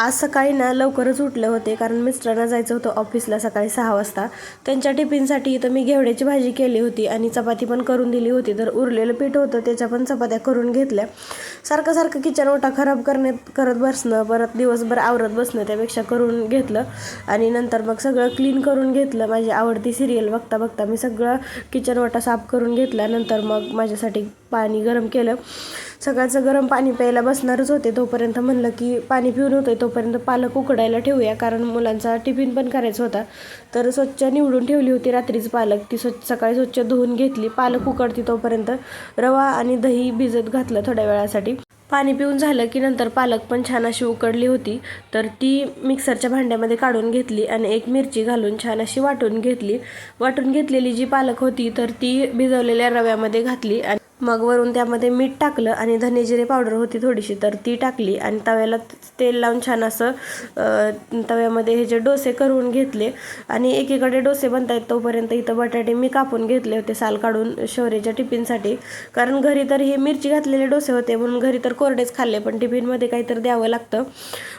आज सकाळी ना लवकरच उठले होते, कारण मिस्टरांना जायचं होतं ऑफिसला सकाळी 6 वाजता. त्यांच्या टिफिनसाठी इथं मी घेवड्याची भाजी केली होती आणि चपाती पण करून दिली होती. तर उरलेलं पीठ होतं, त्याच्या पण चपात्या करून घेतल्या. सारखं सारखं किचन ओटा खराब करत बसणं, परत दिवसभर आवरत बसणं, त्यापेक्षा करून घेतलं. आणि नंतर मग सगळं क्लीन करून घेतलं. माझी आवडती सिरियल बघता बघता मी सगळं किचन ओटा साफ करून घेतला. नंतर मग माझ्यासाठी पाणी गरम केलं. सकाळचं गरम पाणी प्यायला बसणारच होते, तोपर्यंत म्हणलं की पाणी पिऊन होते तोपर्यंत पालक उकडायला ठेवूया, कारण मुलांचा टिफिन पण करायचा होता. तर स्वच्छ निवडून ठेवली होती रात्रीच पालक, ती सकाळी स्वच्छ धुवून घेतली. पालक उकडती तोपर्यंत रवा आणि दही भिजत घातलं थोड्या वेळासाठी. पाणी पिऊन झालं की नंतर पालक पण छान अशी उकडली होती, तर ती मिक्सरच्या भांड्यामध्ये काढून घेतली आणि एक मिरची घालून छान अशी वाटून घेतली. वाटून घेतलेली जी पालक होती तर ती भिजवलेल्या रव्यामध्ये घातली आणि मग वरून त्यामध्ये मीठ टाकलं आणि धने जिरे पावडर होती थोडीशी, तर ती टाकली आणि तव्याला तेल लावून छान असं तव्यामध्ये हे जे डोसे करून घेतले. आणि एकीकडे डोसे बनतायत तोपर्यंत इथं बटाटे मी कापून घेतले होते साल काढून शौर्याच्या टिफिनसाठी, कारण घरी तर हे मिरची घातलेले डोसे होते म्हणून घरी तर कोरडेच खाल्ले, पण टिफिनमध्ये काहीतरी द्यावं लागतं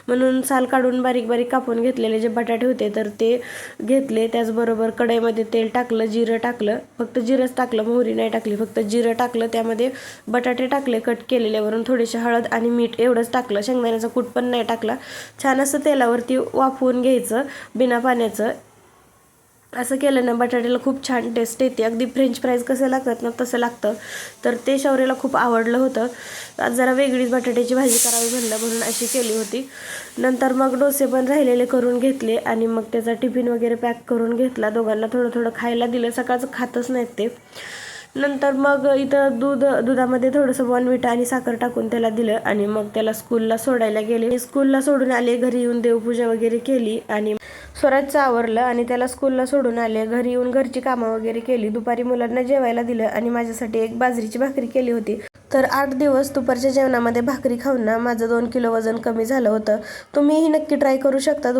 म्हणून साल काढून बारीक बारीक कापून घेतलेले जे बटाटे होते तर ते घेतले. त्याचबरोबर कढईमध्ये तेल टाकलं, जिरं टाकलं, फक्त जिरंच टाकलं, मोहरी नाही टाकली, फक्त जिरं टाकलं. त्यामध्ये बटाटे टाकले कट केलेल्यावरून, थोडीशी हळद आणि मीठ एवढंच टाकलं. शेंगदाण्याचा कूट पण नाही टाकला. छान असं तेलावरती वाफवून घ्यायचं बिना पाण्याचं. असं केलं ना बटाट्याला खूप छान टेस्ट येते, अगदी फ्रेंच फ्राईज कसं लागतात ना तसं लागतं. तर ते शौर्याला खूप आवडलं होतं. आज जरा वेगळीच बटाट्याची भाजी करावी म्हणून अशी केली होती. नंतर मग डोसे पण राहिलेले करून घेतले आणि मग त्याचा टिफिन वगैरे पॅक करून घेतला. दोघांना थोडं थोडं खायला दिलं, सकाळचं खातच नाहीत ते. नंतर मग इथं दुधामध्ये थोडंसं बॉर्नव्हिटा आणि साखर टाकून त्याला दिलं आणि मग त्याला स्कूलला सोडायला गेले. स्कूलला सोडून आले, घरी येऊन देवपूजा वगैरे केली आणि स्वराजचं आवरलं आणि त्याला स्कूलला सोडून आले. घरी येऊन घरची कामं वगैरे केली. दुपारी मुलांना जेवायला दिलं आणि माझ्यासाठी एक बाजरीची भाकरी केली होती. तर 8 दिवस दुपारच्या जेवणामध्ये भाकरी खाऊन ना माझं 2 किलो वजन कमी झालं होतं. तुम्हीही नक्की ट्राय करू शकता.